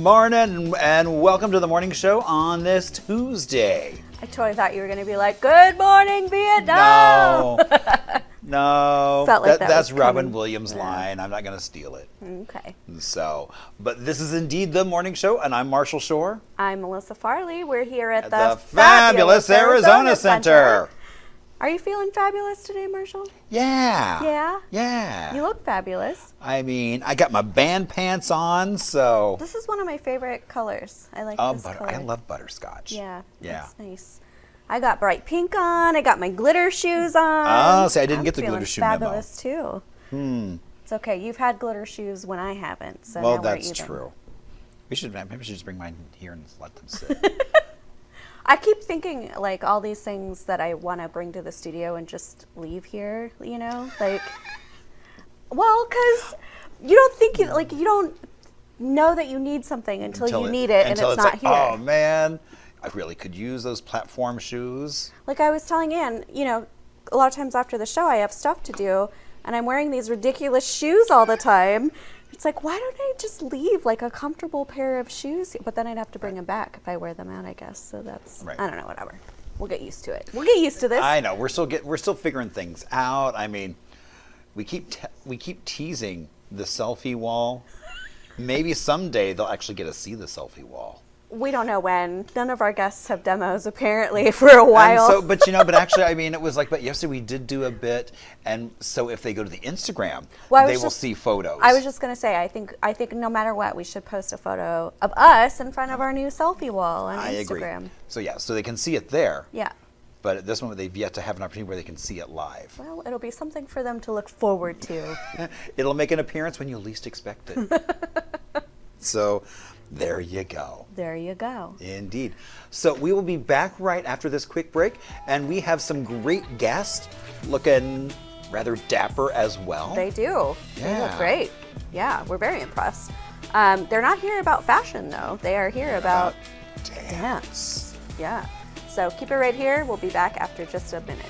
morning and welcome to the morning show on this Tuesday. I totally thought you were going to be like, "Good morning, Vietnam." No. Felt like that's was Robin coming. Williams' line. I'm not going to steal it. Okay. But this is indeed the morning show, and I'm Marshall Shore. I'm Melissa Farley. We're here at the fabulous Arizona Center. Are you feeling fabulous today, Marshall? Yeah. Yeah? Yeah. You look fabulous. I mean, I got my band pants on, so. This is one of my favorite colors. I like this color. I love butterscotch. Yeah. Yeah. That's nice. I got bright pink on. I got my glitter shoes on. Oh, see, I didn't get the glitter shoe memo. Fabulous too. It's okay. You've had glitter shoes when I haven't. So well, now that's we're even. true. Maybe we should just bring mine here and let them sit. I keep thinking like all these things that I want to bring to the studio and just leave here, you know, like, well, because you don't think you don't know that you need something until you need it and it's not here. Oh man, I really could use those platform shoes. Like I was telling Ann, you know, a lot of times after the show I have stuff to do and I'm wearing these ridiculous shoes all the time. It's like, why don't I just leave like a comfortable pair of shoes? But then I'd have to bring them back if I wear them out, I guess. So that's, I don't know, whatever. We'll get used to it. We'll get used to this. I know, we're still figuring things out. I mean, we keep teasing the selfie wall. Maybe someday they'll actually get to see the selfie wall. We don't know when. None of our guests have demos apparently for a while. But actually, I mean, it was like, but yesterday we did do a bit, and so if they go to the Instagram, they will see photos. I was just gonna say, I think no matter what, we should post a photo of us in front of our new selfie wall on Instagram. Agree. So yeah, so they can see it there. Yeah. But at this moment, they've yet to have an opportunity where they can see it live. Well, it'll be something for them to look forward to. It'll make an appearance when you least expect it. So. There you go. There you go. Indeed. So we will be back right after this quick break, and we have some great guests looking rather dapper as well. They do. Yeah. They look great. Yeah, we're very impressed. They're not here about fashion, though. They are here about dance. Yeah. So keep it right here. We'll be back after just a minute.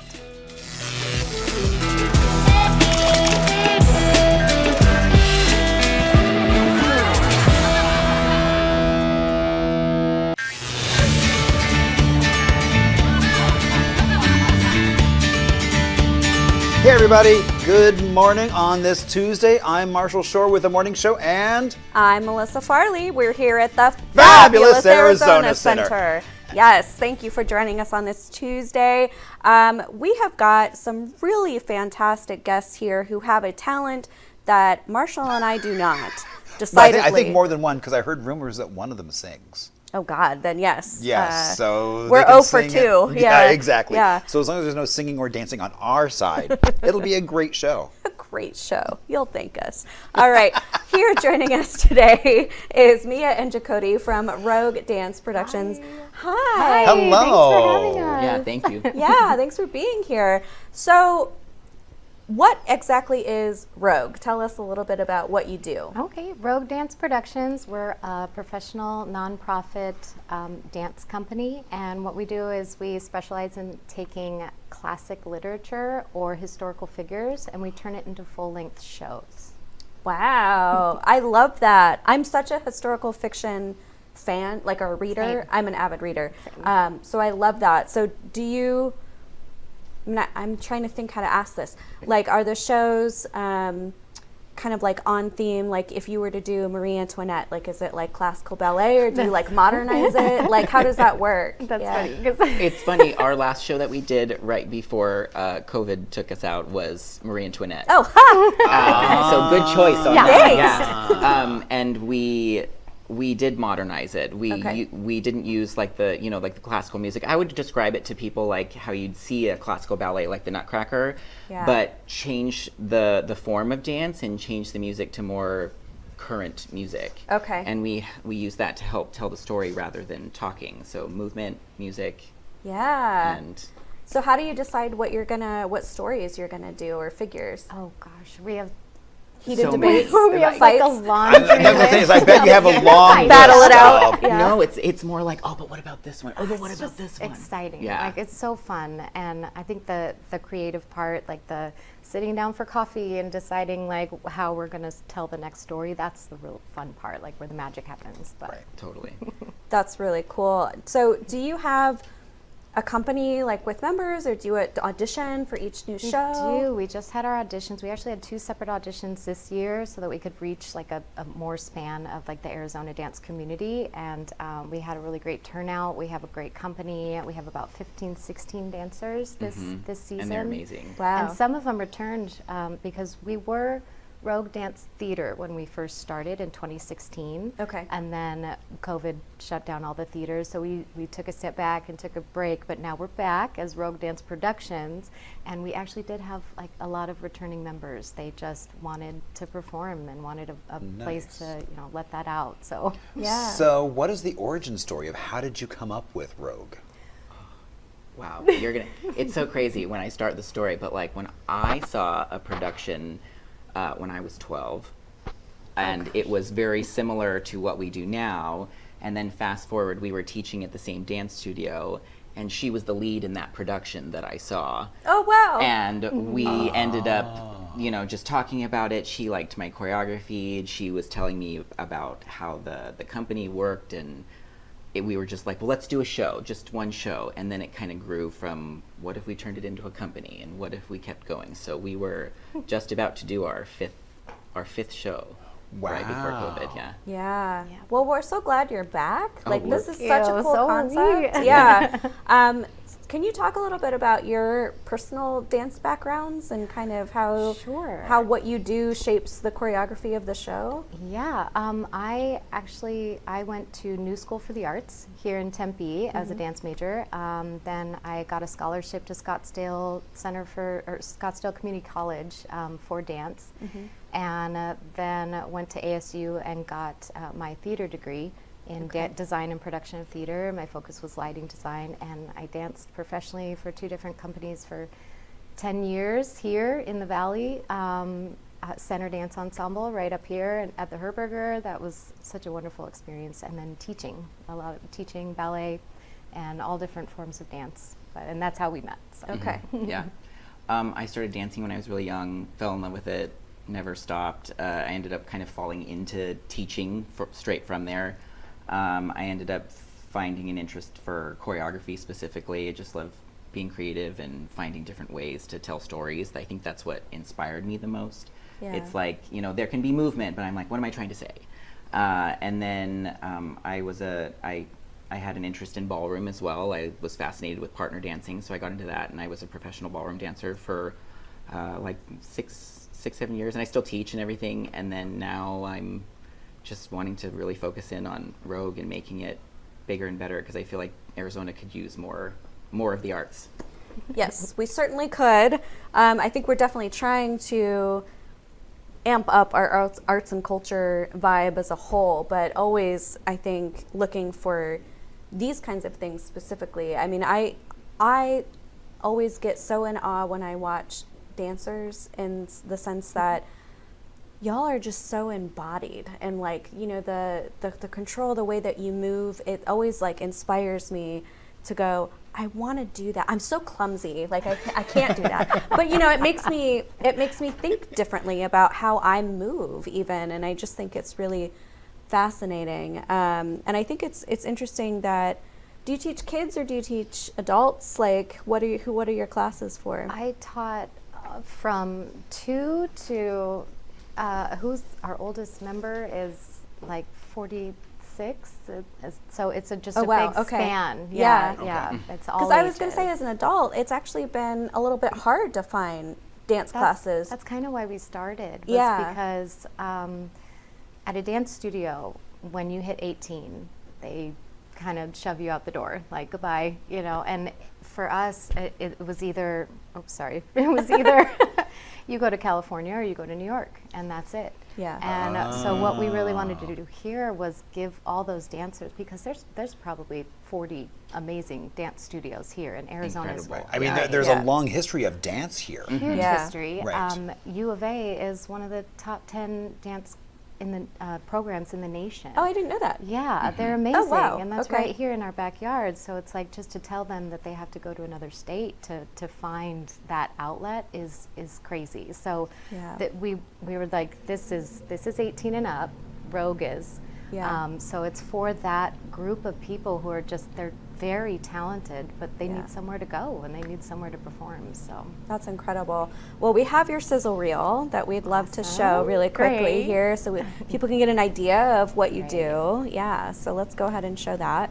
Hey everybody, good morning on this Tuesday. I'm Marshall Shore with the Morning Show, and I'm Melissa Farley. We're here at the fabulous Arizona Center. Yes, thank you for joining us on this Tuesday. We have got some really fantastic guests here who have a talent that Marshall and I do not. Decidedly. I think more than one, because I heard rumors that one of them sings. Oh God, then yes. Yes, so we're 0 for 2. Yeah, exactly. Yeah. So as long as there's no singing or dancing on our side, it'll be a great show. A great show. You'll thank us. All right, here joining us today is Mia and Jacody from Rogue Dance Productions. Hi. Hello. Thanks for having us. Yeah, thank you. Yeah, thanks for being here. So, what exactly is Rogue? Tell us a little bit about what you do. Okay, Rogue Dance Productions. We're a professional nonprofit dance company, and what we do is we specialize in taking classic literature or historical figures, and we turn it into full-length shows. Wow, I love that. I'm such a historical fiction fan, like a reader. Same. I'm an avid reader, so I love that. So, do you? I'm trying to think how to ask this. Like, are the shows kind of like on theme? Like, if you were to do Marie Antoinette, like, is it like classical ballet, or do you like modernize it? Like, how does that work? That's funny. It's funny. Our last show that we did right before COVID took us out was Marie Antoinette. Oh, ha! So good choice on Yeah. that. Thanks. Yeah. And we did modernize it. Okay. We didn't use like the like the classical music. I would describe it to people like how you'd see a classical ballet like the Nutcracker, but change the form of dance and change the music to more current music. Okay. And we use that to help tell the story rather than talking. So movement, music. Yeah. And So how do you decide what stories you're gonna do or figures? Oh gosh, we have heated So debates, we have like fights. a laundry That's the thing is, list. I bet you have a long Battle list it out. of- Yeah. No, it's more like, oh, but what about this one? Oh, but what It's about just this one? exciting. Yeah. Like it's so fun, and I think the creative part, like the sitting down for coffee and deciding like how we're gonna tell the next story, that's the real fun part, like where the magic happens. But Totally. That's really cool. So do you have a company like with members, or do you audition for each new show? We do. We just had our auditions. We actually had 2 separate auditions this year so that we could reach like a more span of like the Arizona dance community. And we had a really great turnout. We have a great company. We have about 15, 16 dancers this season. And they're amazing. Wow. And some of them returned because we were Rogue Dance Theater when we first started in 2016. Okay. And then COVID shut down all the theaters, so we took a step back and took a break, but now we're back as Rogue Dance Productions, and we actually did have like a lot of returning members. They just wanted to perform and wanted a place to, you know, let that out. So Yeah. So what is the origin story of how did you come up with Rogue? Wow, it's so crazy when I start the story, but like when I saw a production when I was 12, and it was very similar to what we do now, and then fast forward, we were teaching at the same dance studio, and she was the lead in that production that I saw. Oh, wow. And we ended up, you know, just talking about it. She liked my choreography, and she was telling me about how the company worked, and we were just like, well, let's do a show, just one show. And then it kind of grew from, what if we turned it into a company, and what if we kept going? So we were just about to do our fifth show right before Wow. COVID. Yeah. Yeah. Well, we're so glad you're back. Like, this is Thank such a you. cool So concept. neat. Yeah. Can you talk a little bit about your personal dance backgrounds and kind of how Sure. how what you do shapes the choreography of the show? yeah, I went to New School for the Arts here in Tempe as a dance major. Then I got a scholarship to Scottsdale Scottsdale Community College for dance, and then went to ASU and got my theater degree in design and production of theater. My focus was lighting design, and I danced professionally for 2 different companies for 10 years here in the Valley. Center Dance Ensemble right up here and at the Herberger. That was such a wonderful experience. And then teaching, a lot of teaching ballet and all different forms of dance. And that's how we met. So. Okay. Yeah. I started dancing when I was really young, fell in love with it, never stopped. I ended up kind of falling into teaching straight from there. I ended up finding an interest for choreography specifically. I just love being creative and finding different ways to tell stories. I think that's what inspired me the most. Yeah. It's like, you know, there can be movement, but I'm like, what am I trying to say? And then I had an interest in ballroom as well. I was fascinated with partner dancing, so I got into that, and I was a professional ballroom dancer for like six, 7 years, and I still teach and everything. And then now I'm just wanting to really focus in on Rogue and making it bigger and better, because I feel like Arizona could use more of the arts. Yes, we certainly could. I think we're definitely trying to amp up our arts and culture vibe as a whole, but always, I think, looking for these kinds of things specifically. I mean, I always get so in awe when I watch dancers, in the sense that y'all are just so embodied, and like, you know, the control, the way that you move, it always like inspires me to go, I want to do that. I'm so clumsy, like I can't do that. But you know, it makes me think differently about how I move even, and I just think it's really fascinating. And I think it's interesting that, do you teach kids or do you teach adults? Like, what are your classes for? I taught from 2 to who's our oldest member is like 46. So it's just a wow, big okay. span. Yeah. Yeah. It's all Because I was going to say, ages. as an adult, it's actually been a little bit hard to find dance classes. That's kind of why we started. Was Yeah. Because at a dance studio, when you hit 18, they kind of shove you out the door, like goodbye, you know. And for us, it was either, it was either you go to California or you go to New York, and that's it. Yeah. And so what we really wanted to do here was give all those dancers, because there's probably 40 amazing dance studios here in Arizona. Incredible. I mean, there's a long history of dance here. Huge Yeah. history. Right. U of A is one of the top 10 dance in the programs in the nation. Oh, I didn't know that. Yeah, they're amazing, wow. and that's Okay. right here in our backyard. So it's like, just to tell them that they have to go to another state to find that outlet is crazy. So Yeah. that we were like, this is 18 and up. Rogue is. Yeah. So it's for that group of people who are they're very talented, but they Yeah. need somewhere to go and they need somewhere to perform. So That's incredible. Well, we have your sizzle reel that we'd love to show Awesome. really quickly Great. here so people can get an idea of what you Great. do. Yeah, so let's go ahead and show that.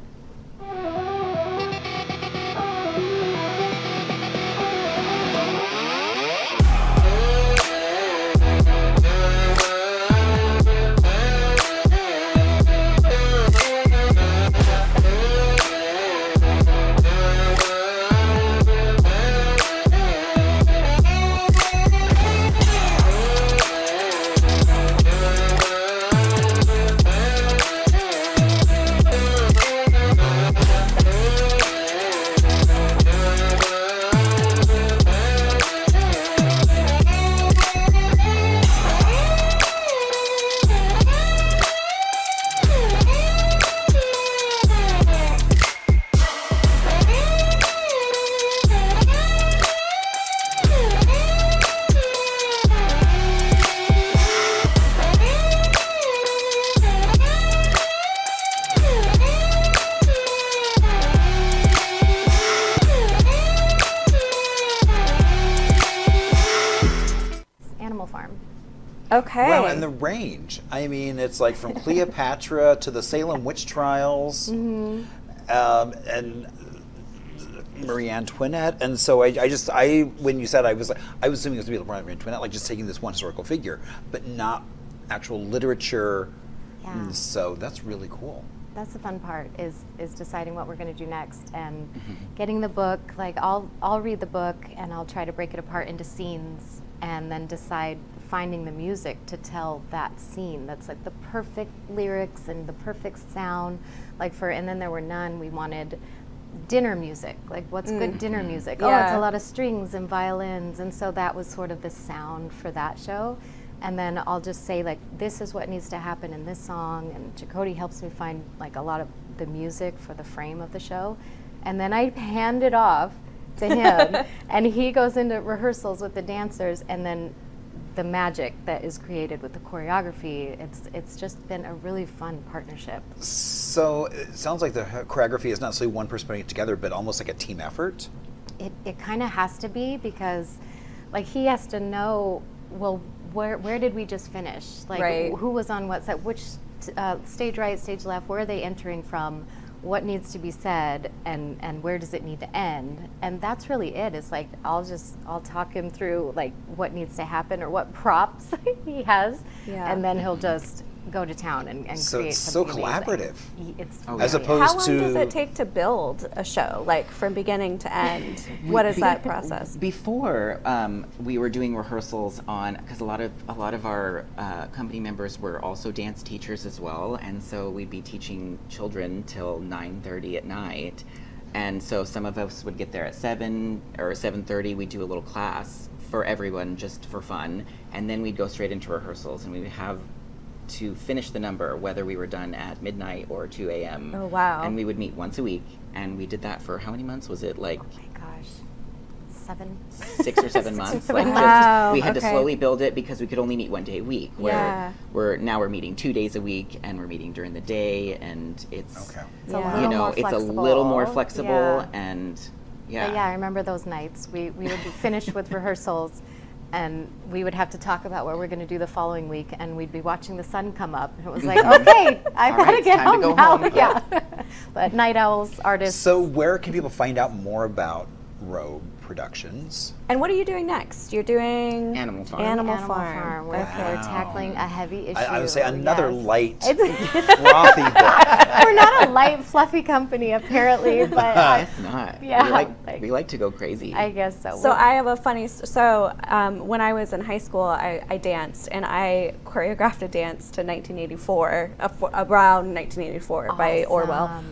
Animal Farm. Okay. Wow, and the range. I mean, it's like from Cleopatra to the Salem witch trials, and Marie Antoinette. And so I when you said, I was assuming it was going to be Marie Antoinette, like just taking this one historical figure, but not actual literature. Yeah. And so that's really cool. That's the fun part, is deciding what we're going to do next, and getting the book. Like, I'll read the book and I'll try to break it apart into scenes, and then decide, finding the music to tell that scene. That's like the perfect lyrics and the perfect sound. And then there were none. We wanted dinner music. Like, what's good dinner music? Oh, it's Yeah. a lot of strings and violins, and so that was sort of the sound for that show. And then I'll just say, like, this is what needs to happen in this song, and Jacody helps me find like a lot of the music for the frame of the show, and then I hand it off to him, and he goes into rehearsals with the dancers, and then the magic that is created with the choreography. It's just been a really fun partnership. So it sounds like the choreography is not necessarily one person putting it together, but almost like a team effort. It kind of has to be, because like, he has to know, well, where did we just finish? Like, Right. who was on what set? Which stage right, stage left? Where are they entering from? What needs to be said? And where does it need to end? And that's really it. It's like, I'll talk him through like what needs to happen or what props he has, Yeah. and then he'll just go to town and So create it's so something amazing. collaborative. It's As really- opposed How long to does it take to build a show, like from beginning to end? What is that process? Before, we were doing rehearsals on, because a lot of our company members were also dance teachers as well, and so we'd be teaching children till 9:30 at night, and so some of us would get there at 7 or 7:30. We'd do a little class for everyone just for fun, and then we'd go straight into rehearsals, and we would have to finish the number, whether we were done at midnight or 2 a.m. Oh, wow. And we would meet once a week, and we did that for how many months? Was it like Oh my gosh, 7. 6 or 7 months? Like, Wow, just, we had to okay. slowly build it, because we could only meet one day a week. Where Yeah. we're meeting 2 days a week, and we're meeting during the day, and it's Okay. It's a Yeah. little more it's a flexible. little more flexible, Yeah. and But yeah, I remember those nights. We would be finished with rehearsals, and we would have to talk about what we're going to do the following week, and we'd be watching the sun come up, and it was like, okay, I've All got right, to it's get time to home go now. home. Yeah. But night owls, artists. So where can people find out more about Rogue Productions. And what are you doing next? You're doing Animal Farm. Animal Animal Farm. Farm. We're tackling a heavy issue. I would say another yes. light, frothy book. We're not a light, fluffy company, apparently, but It's not. Yeah, We like to go crazy. I guess so. So I have a funny. When I was in high school, I danced and I choreographed a dance to 1984, around 1984 by Orwell.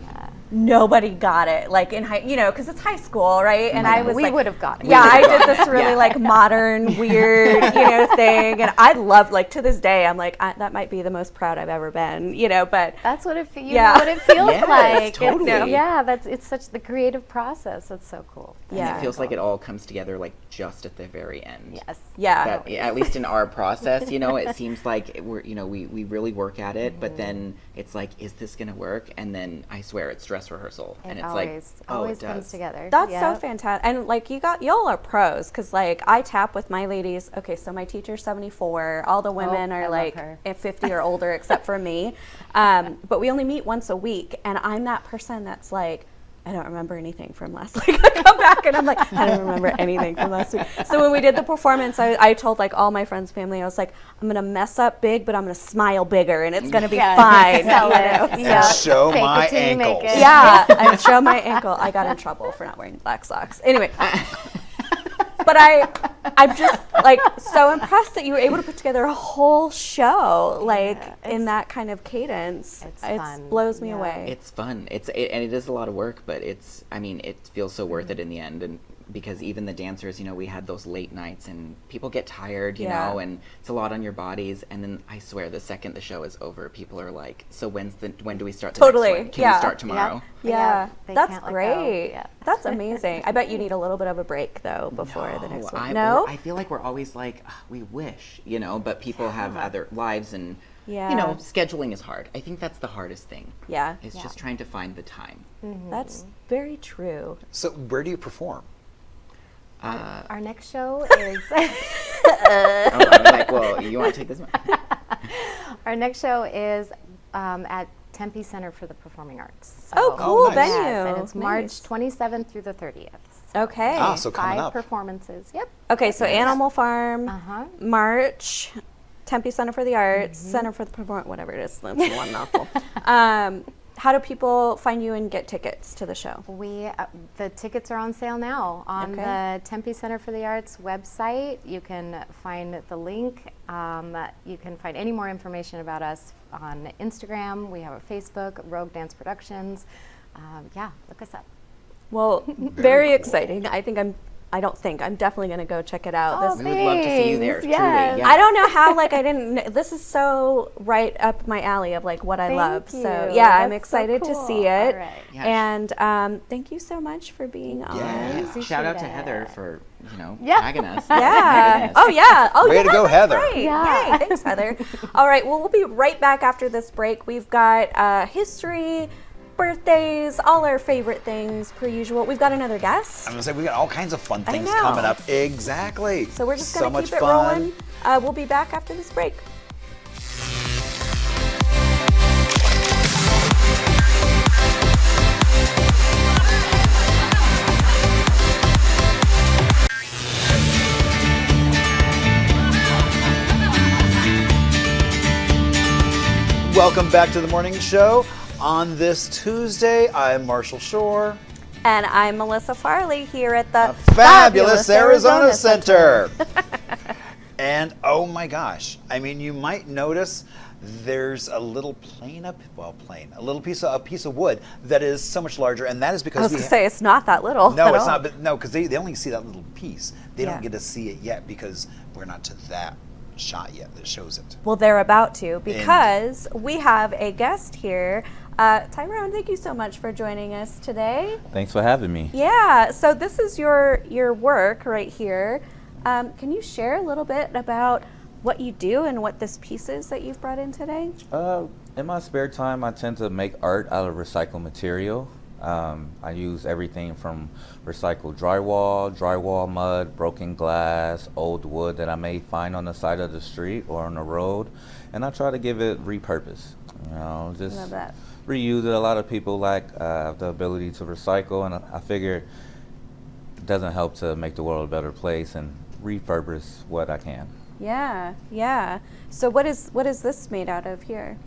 Nobody got it, like in high, because it's high school, right? And I was we like, would have gotten it. yeah, I did this really like modern, weird, thing, and I love, like, to this day, I'm like, that might be the most proud I've ever been, but That's what it feels. Yeah. What it feels Yes, like. totally. It's such the creative process. It's so cool. And Yeah. it feels like it all comes together like just at the very end. Yes. yeah, That, at least in our process, it seems like we really work at it, but then it's like, is this going to work? And then I swear it's dress rehearsal, and it's always it comes does. together. That's so Yep. fantastic. And like y'all are pros, because like I tap with my ladies. Okay, so my teacher's 74. All the women I are love like her. 50 or older, except for me. But we only meet once a week, and I'm that person that's like, I don't remember anything from last week. I come back and I'm like, I don't remember anything from last week. So when we did the performance, I told like all my friends, family, I was like, I'm gonna mess up big, but I'm gonna smile bigger, and it's gonna be fine. Sell it. And show Fake my it till you make ankles. it. Yeah, and show my ankle. I got in trouble for not wearing black socks. Anyway, but I'm just like so impressed that you were able to put together a whole show like in that kind of cadence. It's It fun. blows me Yeah. away. It's fun. And it is a lot of work, but it feels so worth it in the end. And because even the dancers, we had those late nights, and people get tired, you Yeah. know, and it's a lot on your bodies. And then I swear, the second the show is over, people are like, "So when do we start the Totally, next one? Can yeah. we start tomorrow?" Yeah, They that's can't let go. great. Yeah. That's amazing. I bet you need a little bit of a break though before the next one. I No, I feel like we're always like, "Ugh, we wish, but people have other lives, and Yeah. scheduling is hard. I think that's the hardest thing. yeah, It's just trying to find the time. that's very true. So where do you perform? Our next show is Oh, I'm like, well, you want to take this one? our next show is at Tempe Center for the Performing Arts. So, Oh, cool nice. venue. Yes, and it's Nice. March 27th through the 30th. Okay. Ah, so coming 5 up. performances. Yep. Okay, so Animal Farm, Uh-huh. March, Tempe Center for the Arts, Center for the Performance, whatever it is. That's one mouthful. How do people find you and get tickets to the show? The tickets are on sale now on Okay. the Tempe Center for the Arts website. You can find the link. You can find any more information about us on Instagram. We have a Facebook, Rogue Dance Productions. Look us up. Well, very exciting. I'm definitely going to go check it out. Oh, This, We would love to see you there, Thanks, truly. yes. Yeah. I don't know how, like, I didn't, this is so right up my alley of, like, what I Thank love. So, you. yeah, I'm That's so excited to cool. see it. All right. Yeah. And thank you so much for being on. Yeah. Shout out to Appreciate Heather it. for, Yeah. tagging us. Yeah. Oh, yeah. Oh, Way yeah. to go, that's Heather. Right. Yeah. Yay. Thanks, Heather. All right. Well, we'll be right back after this break. We've got history, birthdays, all our favorite things per usual. We've got another guest. I'm gonna say we got all kinds of fun things know. coming up. Exactly. So we're just so going to much keep it fun. rolling. We'll be back after this break. Welcome back to the morning show. On this Tuesday, I'm Marshall Shore. And I'm Melissa Farley here at the Fabulous Arizona Center. And oh my gosh, I mean, you might notice there's a little a little piece of wood that is so much larger, and that is I because was going to say, it's not that little. no, at it's all. not. But no, because they only see that little piece. They Yeah. don't get to see it yet because we're not to that shot yet that shows it. Well, they're about to, because we have a guest here. Tyrone, thank you so much for joining us today. Thanks for having me. Yeah, so this is your work right here. Can you share a little bit about what you do and what this piece is that you've brought in today? In my spare time, I tend to make art out of recycled material. I use everything from recycled drywall mud, broken glass, old wood that I may find on the side of the street or on the road, and I try to give it repurpose. Just Love that. reuse it. A lot of people lack the ability to recycle, and I figure doesn't help to make the world a better place and refurbish what I can. Yeah, yeah. So what is this made out of here?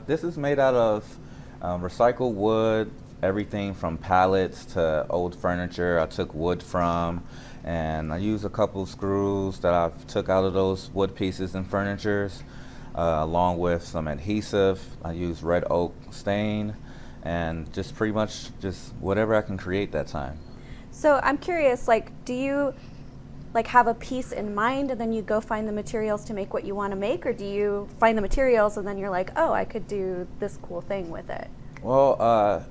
This is made out of recycled wood, everything from pallets to old furniture I took wood from, and I use a couple of screws that I took out of those wood pieces and furnitures, along with some adhesive. I use red oak stain, and just pretty much just whatever I can create that time. So I'm curious, like, do you like have a piece in mind and then you go find the materials to make what you want to make, or do you find the materials and then you're like, oh, I could do this cool thing with it? Well,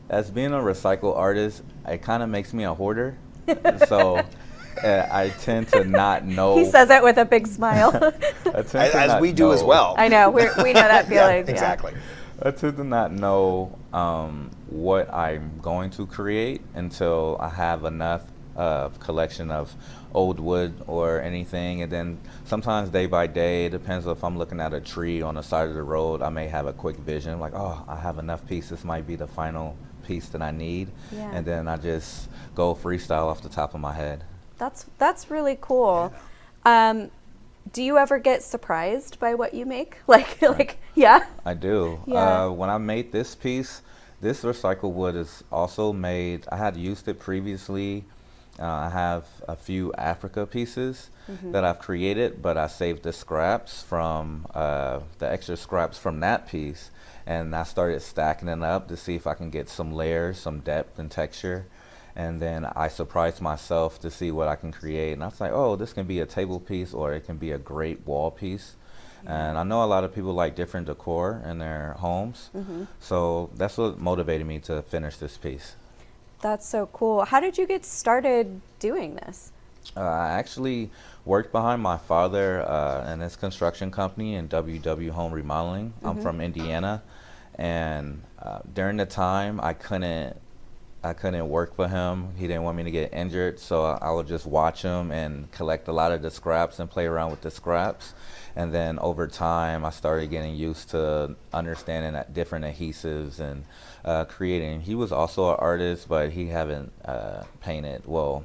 as being a recycle artist, it kind of makes me a hoarder. So I tend to not know. He says it with a big smile. As we do as well. I know, we know that feeling. Yeah, exactly. I tend to not know what I'm going to create until I have enough collection of old wood or anything, and then sometimes day by day, it depends if I'm looking at a tree on the side of the road, I may have a quick vision like, oh, I have enough pieces, this might be the final piece that I need. Yeah. And then I just go freestyle off the top of my head. That's really cool. Do you ever get surprised by what you make? Like, yeah? I do. Yeah. When I made this piece, this recycled wood is also made, I had used it previously. I have a few Africa pieces that I've created, but I saved the scraps from, the extra scraps from that piece, and I started stacking it up to see if I can get some layers, some depth and texture. And then I surprised myself to see what I can create. And I was like, oh, this can be a table piece, or it can be a great wall piece. And I know a lot of people like different decor in their homes. So that's what motivated me to finish this piece. That's so cool. How did you get started doing this? I actually worked behind my father in his construction company in WW Home Remodeling. I'm from Indiana. And during the time, I couldn't work for him. He didn't want me to get injured, so I would just watch him and collect a lot of the scraps and play around with the scraps. And then over time, I started getting used to understanding that different adhesives and creating. He was also an artist, but he haven't painted, well,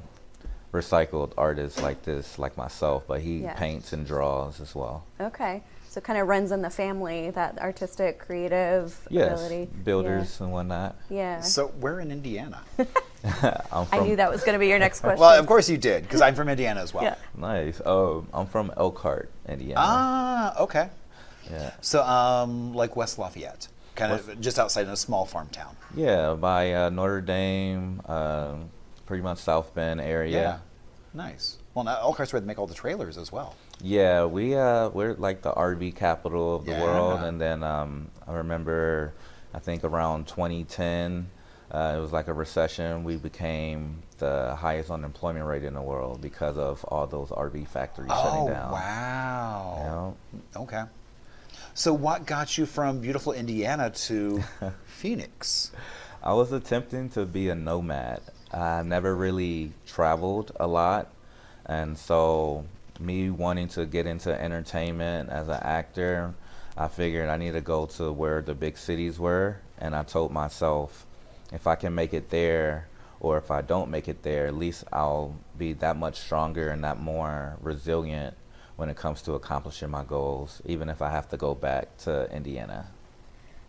recycled artists like this, like myself, but he paints and draws as well. Okay. So it kind of runs in the family, that artistic, creative ability. Builders and whatnot. Yeah. So where in Indiana? I knew that was going to be your next question. Well, of course you did, because I'm from Indiana as well. Yeah. Nice. Oh, I'm from Elkhart, Indiana. Ah, okay. Yeah. So, like West Lafayette, kind of just outside of a small farm town. Yeah, by Notre Dame, pretty much South Bend area. Yeah. Nice. Well, now Elkhart's where they make all the trailers as well. Yeah, we're like the RV capital of the world, and then I remember, I think around 2010, it was like a recession. We became the highest unemployment rate in the world because of all those RV factories shutting down. Oh, wow. Yeah. Okay. So what got you from beautiful Indiana to Phoenix? I was attempting to be a nomad. I never really traveled a lot, and so me wanting to get into entertainment as an actor, I figured I need to go to where the big cities were, and I told myself, if I can make it there, or if I don't make it there, at least I'll be that much stronger and that more resilient when it comes to accomplishing my goals, even if I have to go back to Indiana.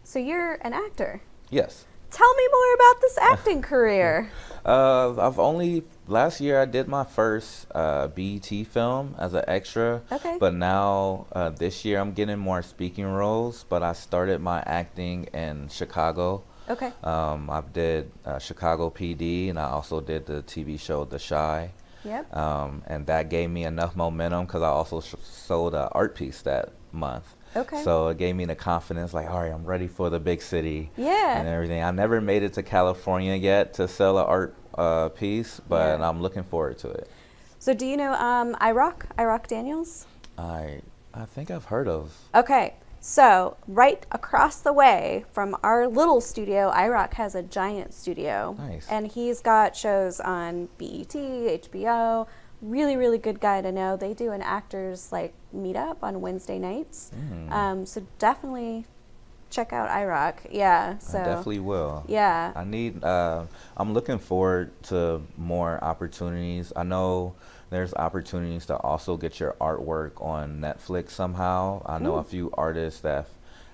So you're an actor. Yes. Tell me more about this acting career. Last year I did my first BET film as an extra. Okay. But now this year I'm getting more speaking roles, but I started my acting in Chicago. Okay. I did Chicago PD, and I also did the TV show The Chi. Yep. And that gave me enough momentum because I also sold an art piece that month. Okay. So it gave me the confidence, like, all right, I'm ready for the big city. Yeah. And everything. I never made it to California yet to sell an art piece, but I'm looking forward to it. So do you know iRock Daniels? I think I've heard of. Okay. So right across the way from our little studio, iRock has a giant studio. Nice. And he's got shows on BET, HBO. Really, really good guy to know. They do an actors like meetup on Wednesday nights. So definitely check out iRock. Yeah. So I definitely will. Yeah. I need. I'm looking forward to more opportunities. I know there's opportunities to also get your artwork on Netflix somehow. I know a few artists that have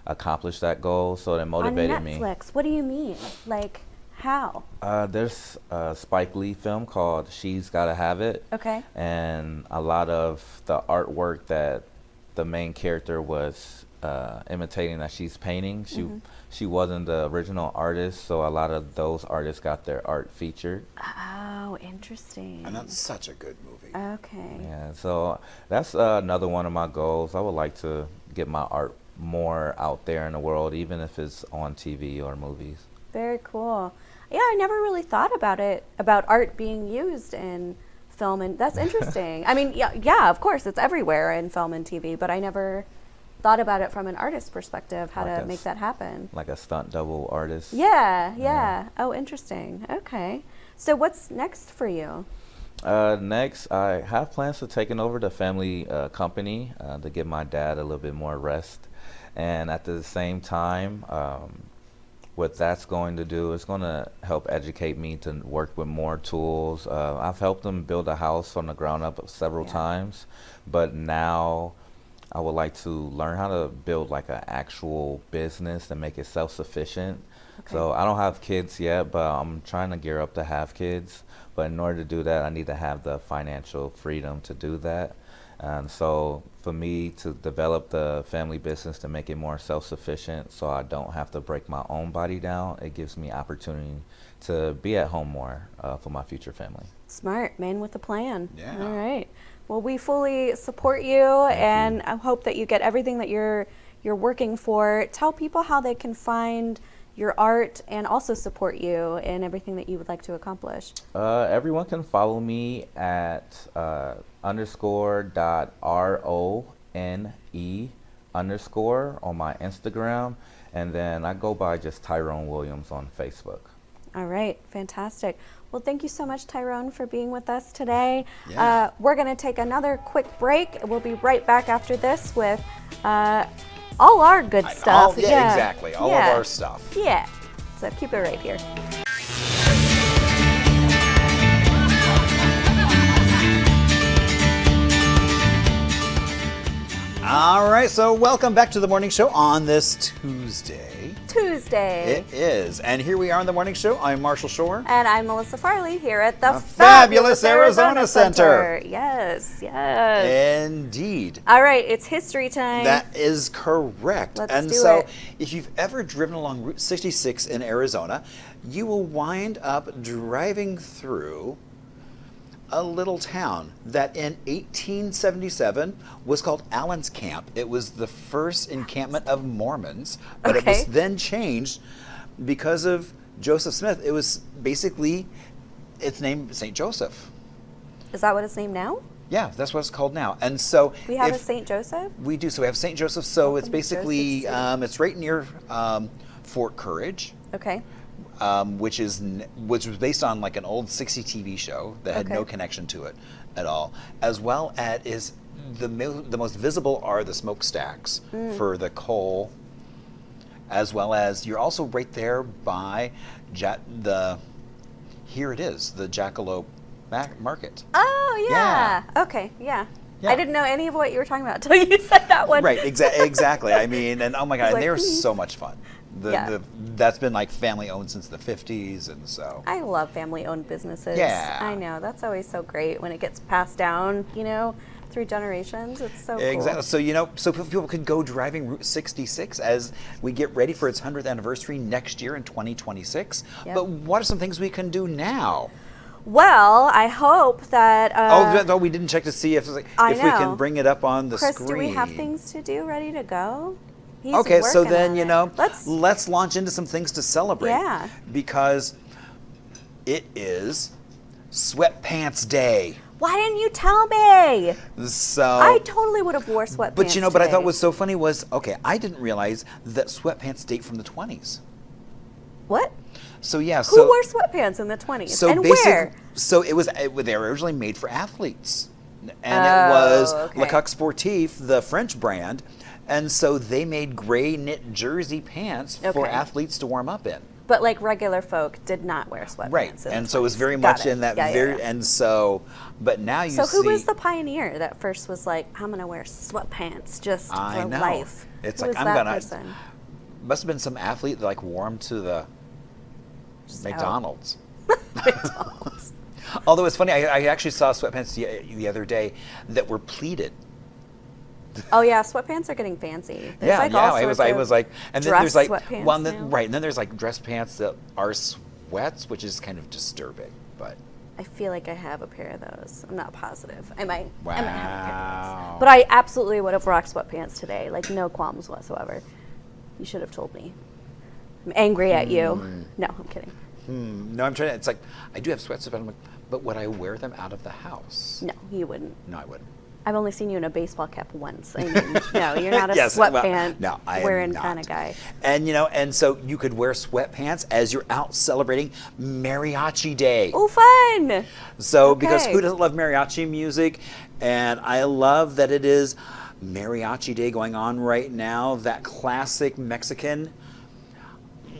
accomplished that goal, so that motivated me. On Netflix. What do you mean? Like how? There's a Spike Lee film called She's Gotta Have It. Okay. And a lot of the artwork that the main character was imitating that she's painting, she wasn't the original artist, so a lot of those artists got their art featured. Oh, interesting. And that's such a good movie. Okay. Yeah, so that's another one of my goals. I would like to get my art more out there in the world, even if it's on TV or movies. Very cool. Yeah, I never really thought about it, about art being used in film, and that's interesting. I mean, yeah, of course, it's everywhere in film and TV, but I never thought about it from an artist's perspective, how to make that happen. Like a stunt double artist. Yeah. Oh, interesting. Okay. So what's next for you? Next, I have plans to taking over the family company to give my dad a little bit more rest. And at the same time, what that's going to do is going to help educate me to work with more tools. I've helped them build a house from the ground up several times, but now I would like to learn how to build like an actual business and make it self-sufficient. Okay. So I don't have kids yet, but I'm trying to gear up to have kids. But in order to do that, I need to have the financial freedom to do that. And so for me to develop the family business to make it more self-sufficient so I don't have to break my own body down, it gives me opportunity to be at home more for my future family. Smart, man with a plan. Yeah. All right. Well, we fully support you, and I hope that you get everything that you're working for. Tell people how they can find your art and also support you in everything that you would like to accomplish. Everyone can follow me at _.RONE_ on my Instagram, and then I go by just Tyrone Williams on Facebook. All right, fantastic. Well, thank you so much, Tyrone, for being with us today. Yeah. We're going to take another quick break. We'll be right back after this with all our good stuff. Exactly. All of our stuff. Yeah. So keep it right here. All right, so welcome back to the morning show on this Tuesday. It is. And here we are on the morning show. I'm Marshall Shore. And I'm Melissa Farley here at the fabulous Arizona Center. Yes. Indeed. All right, it's history time. That is correct. Let's and do so it. if you've ever driven along Route 66 in Arizona, you will wind up driving through a little town that in 1877 was called Allen's Camp. It was the first encampment of Mormons, but it was then changed because of Joseph Smith. It was basically, it's named St. Joseph. Is that what it's named now? Yeah, that's what it's called now. And so we have a St. Joseph? We do. So we have St. Joseph. So it's basically, Joseph it's right near Fort Courage. Okay. Which was based on like an old 60 TV show that had no connection to it at all, as well as is the most visible are the smokestacks for the coal, as well as you're also right there by the Jackalope Market. Oh yeah. Okay. Yeah. I didn't know any of what you were talking about until you said that one. Right. Exactly. I mean, and oh my God, and they're so much fun. That's been like family owned since the 50s, and so I love family owned businesses. Yeah, I know, that's always so great when it gets passed down, through generations. It's so exactly. cool. So people could go driving Route 66 as we get ready for its 100th anniversary next year in 2026. Yep. But what are some things we can do now? Well, I hope that. We didn't check to see if we can bring it up on the Chris, screen. do we have things to do ready to go? He's okay, so then let's launch into some things to celebrate. Yeah. Because it is Sweatpants Day. Why didn't you tell me? So I totally would have wore sweatpants. But today. but I thought what was so funny was I didn't realize that sweatpants date from the 20s. What? So yeah, who wore sweatpants in the 20s? So and where? So they were originally made for athletes, and it was Le Coq Sportif, the French brand, And so they made gray knit jersey pants for Okay. athletes to warm up in. But like regular folk did not wear sweatpants. Right. in And the so it was 20s. very Got much it. in that Yeah, very, yeah. and so, but now you So see. who was the pioneer that first was like, I'm going to wear sweatpants just I for know. life? It's Who like, was I'm that gonna- person? Must have been some athlete that like wore 'em to the Just out. McDonald's. McDonald's. Although it's funny, I actually saw sweatpants the other day that were pleated. Oh yeah, sweatpants are getting fancy. There's Yeah, like yeah. all I was sorts like, of and then dress there's like, sweatpants well, and then, now. right, and then there's like dress pants that are sweats, which is kind of disturbing. But I feel like I have a pair of those. I'm not positive. I might have a pair of Wow. those. But I absolutely would have rocked sweatpants today. Like no qualms whatsoever. You should have told me. I'm angry at you. No, I'm kidding. no, I'm trying to. It's like I do have sweats, but I'm like, but would I wear them out of the house? No, you wouldn't. No, I wouldn't. I've only seen you in a baseball cap once. I mean, no, you're not a Yes, well, sweatpant no, I am wearing not. kind of guy. And and so you could wear sweatpants as you're out celebrating Mariachi Day. Oh, fun! So, because Okay. who doesn't love mariachi music? And I love that it is Mariachi Day going on right now, that classic Mexican,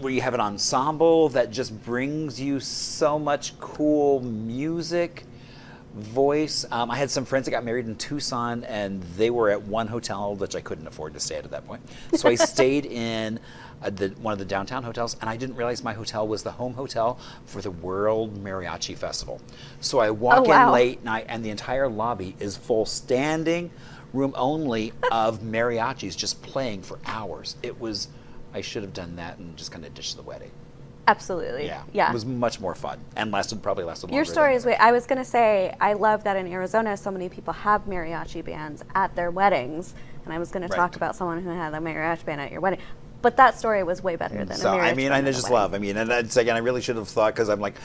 where you have an ensemble that just brings you so much cool music, voice. I had some friends that got married in Tucson, and they were at one hotel, which I couldn't afford to stay at that point. So I stayed in one of the downtown hotels, and I didn't realize my hotel was the home hotel for the World Mariachi Festival. So I walk Oh, wow. in late night, and the entire lobby is full, standing room only of mariachis just playing for hours. It was, I should have done that and just kind of dished the wedding. Absolutely. Yeah. It was much more fun and probably lasted longer. Your story than- is I was going to say, I love that in Arizona, so many people have mariachi bands at their weddings. And I was going to Right. talk about someone who had a mariachi band at your wedding. But that story was way better than So, a mariachi I mean, band I at a just wedding. love, and it's again, I really should have thought, because I'm like,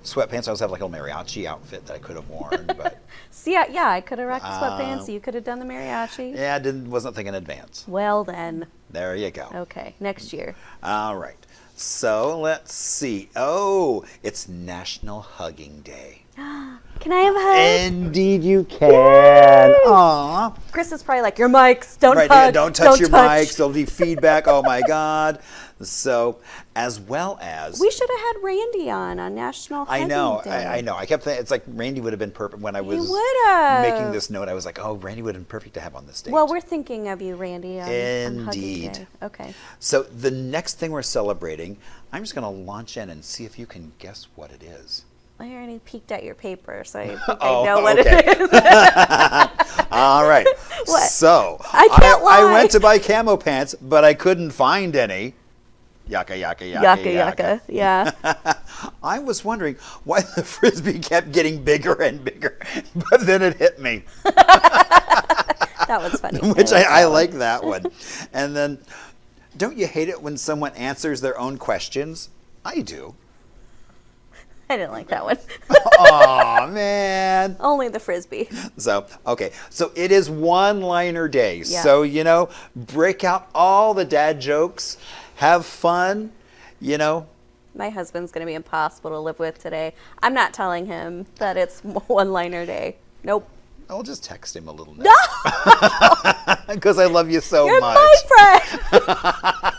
sweatpants, I always have like a little mariachi outfit that I could have worn, but So yeah, I could have rocked the sweatpants. You could have done the mariachi. yeah, wasn't thinking in advance. Well then. There you go. Okay, next year. All right. So let's see. Oh, it's National Hugging Day. Can I have a hug? Indeed you can. Aw. Chris is probably like, your mics, don't Right, hug. yeah, don't touch your mics. There'll be feedback. Oh my God. So, as well as We should have had Randy on National I Hugging know, Day. I know. I kept thinking, it's like Randy would have been perfect when I was would've. making this note. I was like, oh, Randy would have been perfect to have on this stage. Well, we're thinking of you, Randy, on Hugging Indeed. Day. Okay. So the next thing we're celebrating, I'm just going to launch in and see if you can guess what it is. I already peeked at your paper, so I think Oh, I know what okay. it is. All right. What? So I can't I lie. went to buy camo pants, but I couldn't find any. Yaka, yaka, yaka, Yaka. Yeah. I was wondering why the Frisbee kept getting bigger and bigger, but then it hit me, That was funny. which like I that one. like that one. And then, don't you hate it when someone answers their own questions? I do. I didn't like that one. Aw, man. Only the Frisbee. So, okay. So it is one-liner day. Yeah. So, break out all the dad jokes, have fun, My husband's going to be impossible to live with today. I'm not telling him that it's one-liner day. Nope. I'll just text him a little No! because I love you so You're much. my friend!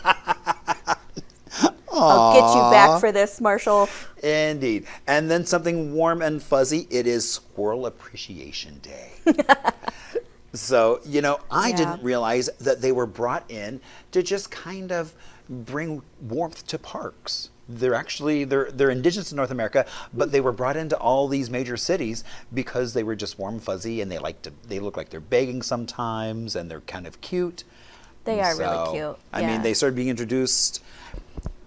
I'll get you back for this, Marshall. Indeed. And then something warm and fuzzy. It is Squirrel Appreciation Day. So, I Yeah. didn't realize that they were brought in to just kind of bring warmth to parks. They're indigenous to North America, but they were brought into all these major cities because they were just warm and fuzzy, and they look like they're begging sometimes, and they're kind of cute. They are So, really cute. I Yeah. mean, they started being introduced.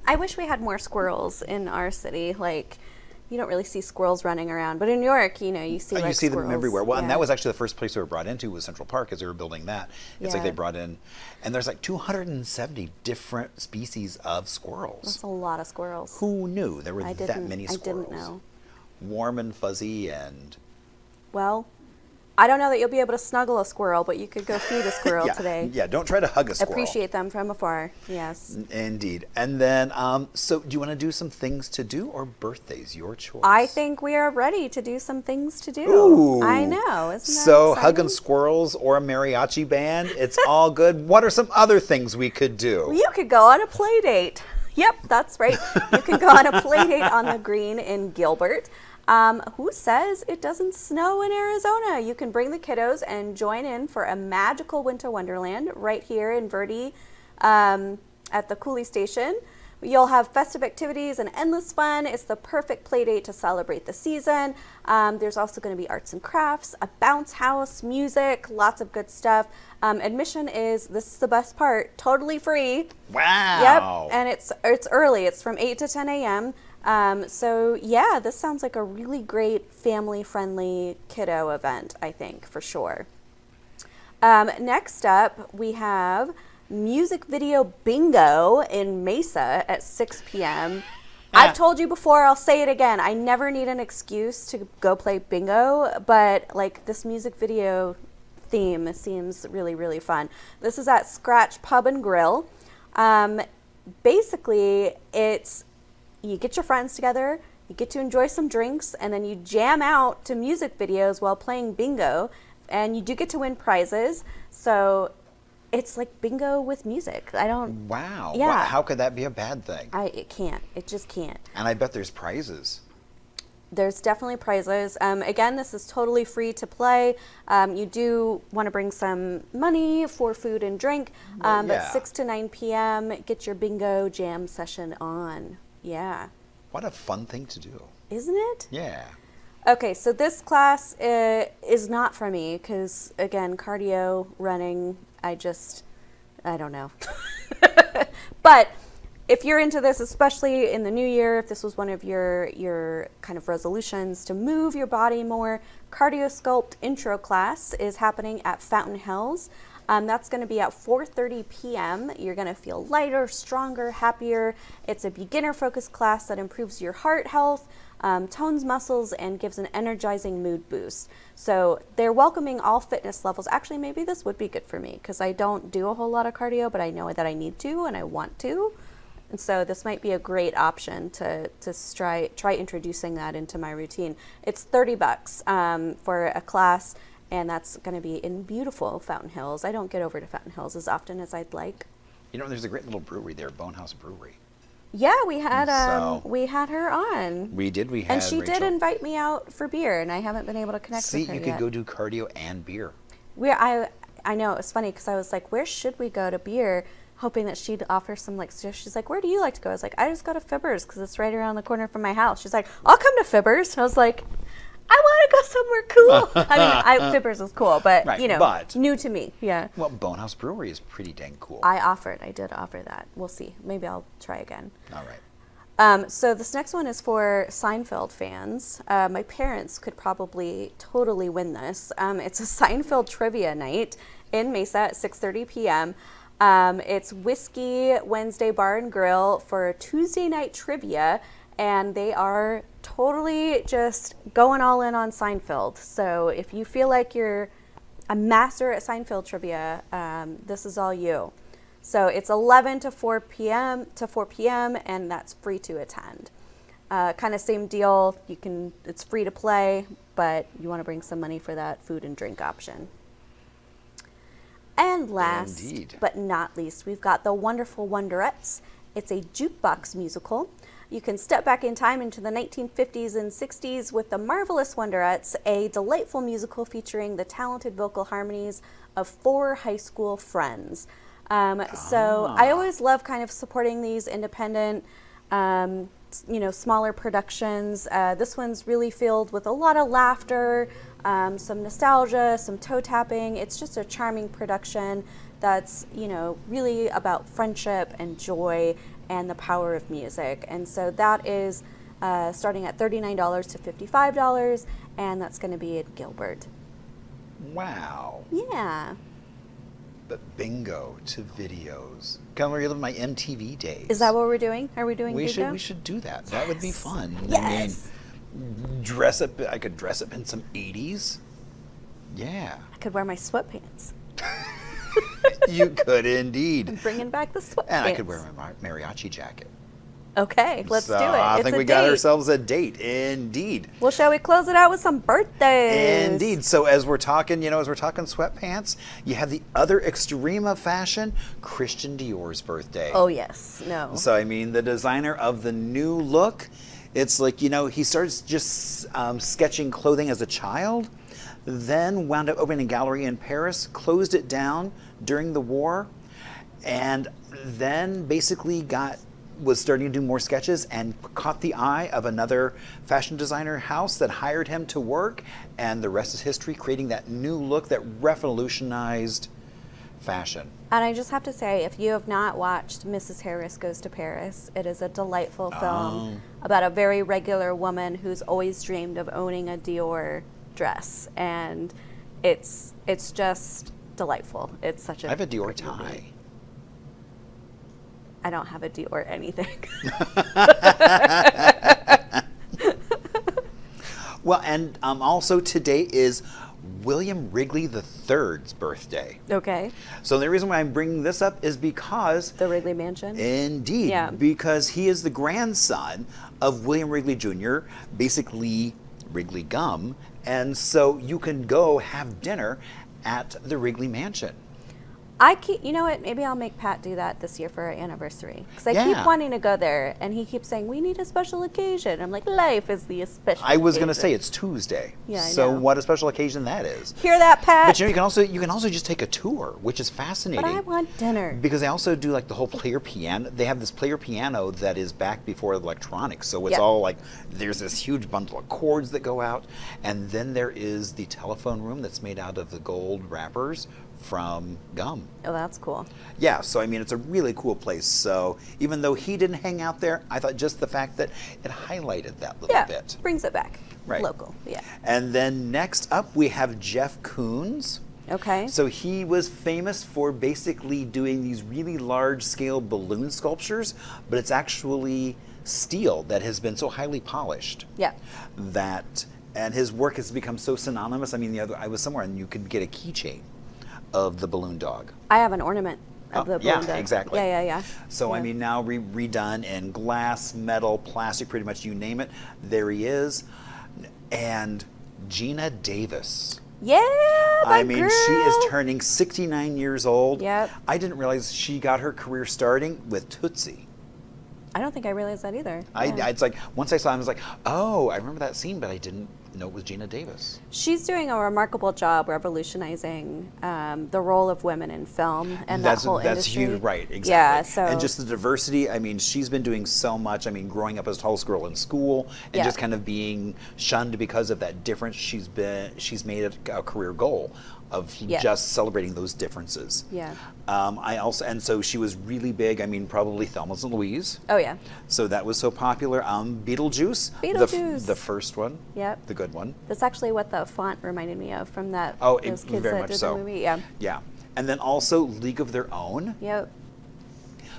I wish we had more squirrels in our city. Like, you don't really see squirrels running around, but in New York, you see You like see them squirrels. everywhere. Well, and Yeah. that was actually the first place they were brought into was Central Park as they were building that. It's like Yeah. they brought in, and there's like 270 different species of squirrels. That's a lot of squirrels. Who knew there were that many I squirrels? didn't know. Warm and fuzzy and Well, I don't know that you'll be able to snuggle a squirrel, but you could go feed a squirrel Yeah, today. yeah. Don't try to hug a squirrel. Appreciate them from afar. Yes. Indeed. And then, so do you want to do some things to do or birthdays? Your choice. I think we are ready to do some things to do. Ooh. I know. Isn't that So exciting? hugging squirrels or a mariachi band, it's all good. What are some other things we could do? You could go on a play date. Yep, that's right. You can go on a play date on the green in Gilbert. Who says it doesn't snow in Arizona? You can bring the kiddos and join in for a magical winter wonderland right here in Verde at the Cooley Station. You'll have festive activities and endless fun. It's the perfect play date to celebrate the season. There's also going to be arts and crafts, a bounce house, music, lots of good stuff. Admission is, this is the best part, totally free. Wow. Yep, and it's early. It's from 8 to 10 a.m. So yeah, this sounds like a really great family-friendly kiddo event, I think, for sure. Next up, we have music video bingo in Mesa at 6 p.m. I've told you before, I'll say it again. I never need an excuse to go play bingo, but like this music video theme seems really, really fun. This is at Scratch Pub and Grill. Basically, it's you get your friends together, you get to enjoy some drinks, and then you jam out to music videos while playing bingo, and you do get to win prizes. So it's like bingo with music. Wow. Yeah. How could that be a bad thing? It just can't. And I bet there's prizes. There's definitely prizes. Again, this is totally free to play. You do want to bring some money for food and drink, yeah. but 6 to 9 p.m., get your bingo jam session on. Yeah. What a fun thing to do. Isn't it? Yeah. Okay, so this class is not for me because, again, cardio, running, I don't know. But if you're into this, especially in the new year, if this was one of your kind of resolutions to move your body more, Cardio Sculpt intro class is happening at Fountain Hills. That's going to be at 4:30 p.m. You're going to feel lighter, stronger, happier. It's a beginner-focused class that improves your heart health, tones muscles, and gives an energizing mood boost. So they're welcoming all fitness levels. Actually, maybe this would be good for me because I don't do a whole lot of cardio, but I know that I need to and I want to. And so this might be a great option to try introducing that into my routine. It's $30 for a class, and that's going to be in beautiful Fountain Hills. I don't get over to Fountain Hills as often as I'd like. You know, there's a great little brewery there, Bonehouse Brewery. Yeah, we had So- we had her on. We did. We had And she did Rachel. invite me out for beer, and I haven't been able to connect See, with her you yet. could go do cardio and beer. I know, it's funny because I was like, where should we go to beer? Hoping that she'd offer some like suggestions. She's like, where do you like to go? I was like, I just go to Fibbers because it's right around the corner from my house. She's like, I'll come to Fibbers. And I was like, I want to go somewhere cool. I mean, Fibbers is cool, but Right, you know, but- new to me. Yeah. Well, Bonehouse Brewery is pretty dang cool. I did offer that. We'll see. Maybe I'll try again. All right. So this next one is for Seinfeld fans. My parents could probably totally win this. It's a Seinfeld trivia night in Mesa at 6:30 p.m. It's Whiskey Wednesday Bar and Grill for Tuesday night trivia, and they are totally just going all in on Seinfeld. So if you feel like you're a master at Seinfeld trivia, this is all you. So it's 11 to 4 p.m. and that's free to attend. Kind of same deal. It's free to play, but you want to bring some money for that food and drink option. And last Indeed. but not least, we've got The Wonderful Wonderettes. It's a jukebox musical. You can step back in time into the 1950s and 60s with The Marvelous Wonderettes, a delightful musical featuring the talented vocal harmonies of 4 high school friends. So I always love kind of supporting these independent, smaller productions. This one's really filled with a lot of laughter, some nostalgia, some toe tapping. It's just a charming production that's, really about friendship and joy and the power of music. And so that is starting at $39 to $55, and that's going to be in Gilbert. Wow. Yeah. But bingo to videos. Come relive my MTV days. Is that what we're doing? Are we doing we bingo? should do that. That would be fun. Yes. I mean, dress up. I could dress up in some 80s. Yeah. I could wear my sweatpants. You could indeed. I'm bringing back the sweatpants. And I could wear my mariachi jacket. Okay, let's do it. I It's think a we got date. ourselves a date. Indeed. Well, shall we close it out with some birthdays? Indeed. So as we're talking, sweatpants, you have the other extreme of fashion, Christian Dior's birthday. Oh, yes. No. So, I mean, the designer of the new look, it's like, he started just sketching clothing as a child, then wound up opening a gallery in Paris, closed it down during the war, and then basically was starting to do more sketches and caught the eye of another fashion designer house that hired him to work, and the rest is history, creating that new look that revolutionized fashion. And I just have to say, if you have not watched Mrs. Harris Goes to Paris, it is a delightful film about a very regular woman who's always dreamed of owning a Dior dress, and it's just delightful. It's such a I have a Dior pretty movie. tie. I don't have a Dior anything. Well, and also today is William Wrigley III's birthday. Okay. So the reason why I'm bringing this up is because, The Wrigley Mansion. indeed, Yeah. because he is the grandson of William Wrigley Jr., basically Wrigley Gum, and so you can go have dinner at the Wrigley Mansion. You know what? Maybe I'll make Pat do that this year for our anniversary. Because I Yeah. keep wanting to go there, and he keeps saying, we need a special occasion. I'm like, life is the special I was going to say occasion. it's Tuesday. Yeah, I so know. what a special occasion that is. Hear that, Pat? But you can also just take a tour, which is fascinating. But I want dinner. Because they also do like the whole player piano. They have this player piano that is back before electronics. So it's Yeah. all like, there's this huge bundle of cords that go out. And then there is the telephone room that's made out of the gold wrappers from gum. Oh, that's cool. Yeah, so I mean, it's a really cool place. So even though he didn't hang out there, I thought just the fact that it highlighted that little Yeah, bit. brings it back. Right. Local, yeah. And then next up, we have Jeff Koons. Okay. So he was famous for basically doing these really large-scale balloon sculptures, but it's actually steel that has been so highly polished Yeah. and his work has become so synonymous. I mean, I was somewhere and you could get a keychain of the balloon dog. I have an ornament of the yeah, balloon dog. exactly. Yeah. So I Yeah. mean, now redone in glass, metal, plastic, pretty much you name it. There he is, and Gina Davis. Yeah, my I mean, girl. she is turning 69 years old. Yep. I didn't realize she got her career starting with Tootsie. I don't think I realized that either. I Yeah. it's like, once I saw him, I was like, oh, I remember that scene, but I didn't know it was Gina Davis. She's doing a remarkable job revolutionizing the role of women in film and that whole That's industry. huge, right, exactly. Yeah, so and just the diversity, I mean, she's been doing so much. I mean, growing up as the tallest girl in school and Yeah. just kind of being shunned because of that difference, she's made it a career goal of Yeah. just celebrating those differences. Yeah. And so she was really big. I mean, probably Thelma's and Louise. Oh yeah. So that was so popular. Beetlejuice. Beetlejuice. The first one. Yep. The good one. That's actually what the font reminded me of from that. Oh, those kids very that much did so. the movie. Yeah. Yeah. And then also League of Their Own. Yep.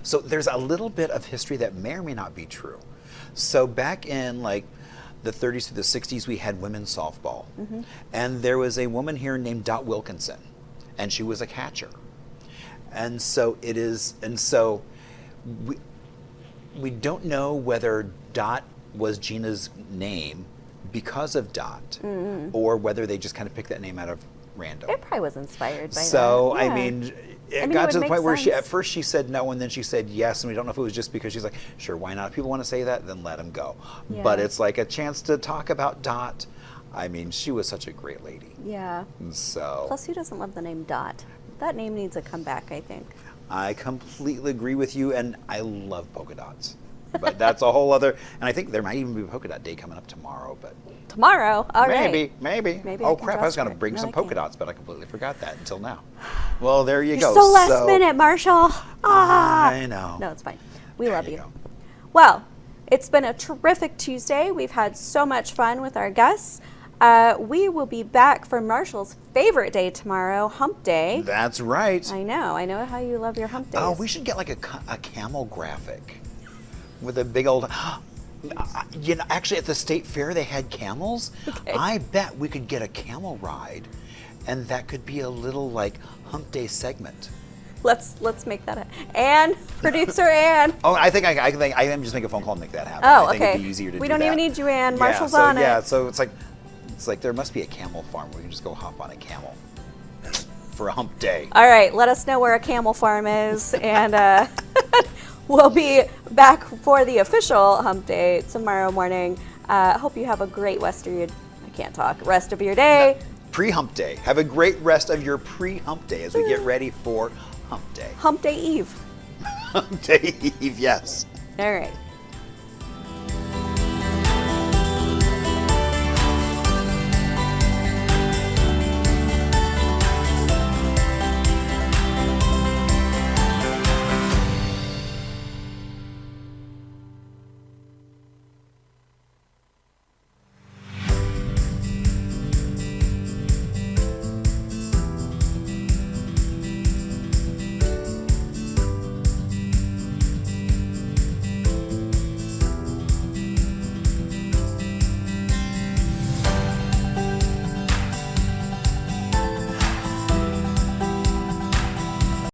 So there's a little bit of history that may or may not be true. So back in like the 30s to the 60s, we had women's softball. Mm-hmm. And there was a woman here named Dot Wilkinson, and she was a catcher. And so we don't know whether Dot was Gina's name because of Dot, or whether they just kind of picked that name out of random. It probably was inspired by So, that. I Yeah. mean, it mean, it got would to the make point where sense. at first she said no, and then she said yes, and we don't know if it was just because she's like, sure, why not? If people want to say that, then let them go. But Yeah. it's like a chance to talk about Dot. I mean, she was such a great lady. Yeah. So Plus, who doesn't love the name Dot? That name needs a comeback, I think. I completely agree with you, and I love polka dots. But that's a whole other, and I think there might even be a polka dot day coming up tomorrow, but Tomorrow. All right. maybe. Maybe Oh I can crap, I was dress going for to it. bring No, some I polka can't. dots, but I completely forgot that until now. Well, there you You're go. so last minute, Marshall. Ah. I know. No, it's fine. We There love you you. go. Well, it's been a terrific Tuesday. We've had so much fun with our guests. We will be back for Marshall's favorite day tomorrow, Hump Day. That's right. I know how you love your hump days. Oh, we should get like a camel graphic with a big old. Actually, at the state fair they had camels. Okay. I bet we could get a camel ride, And that could be a little like hump day segment. Let's make that Anne, producer Anne. Oh, I think I can just make a phone call and make that happen. Oh, I think okay. it'd be easier to we do don't that. even need you, Anne. Marshall's so, on it. Yeah, so it's like there must be a camel farm where we can just go hop on a camel for a hump day. All right, let us know where a camel farm is, and we'll be back for the official hump day tomorrow morning. Hope you have a great rest of your day. Pre-hump day. Have a great rest of your pre-hump day as we get ready for hump day. Hump day Eve. Hump day Eve, yes. All right.